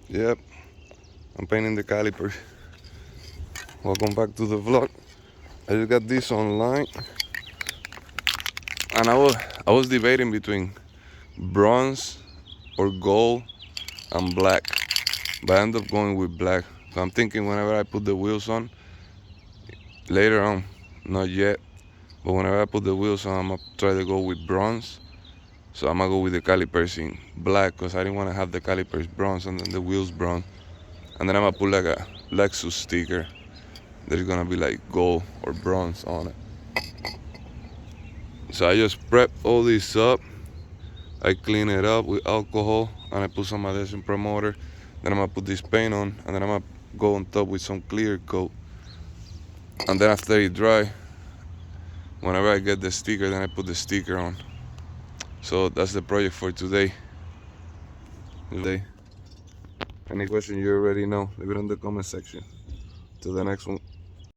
Yep, I'm painting the calipers. Welcome back to the vlog. I just got this online, and I was debating between bronze or gold and black, but I ended up going with black. So I'm thinking whenever I put the wheels on, later on, not yet, but whenever I put the wheels on, I'm gonna try to go with bronze. So I'm gonna go with the calipers in black because I didn't want to have the calipers bronze and then the wheels bronze. And then I'm gonna put like a Lexus sticker. There's gonna be like gold or bronze on it. So I just prep all this up. I clean it up with alcohol and I put some adhesion promoter. Then I'm gonna put this paint on and then I'm gonna go on top with some clear coat. And then after it dry, whenever I get the sticker, then I put the sticker on. So that's the project for today. Any question you already know, leave it in the comment section. Till the next one.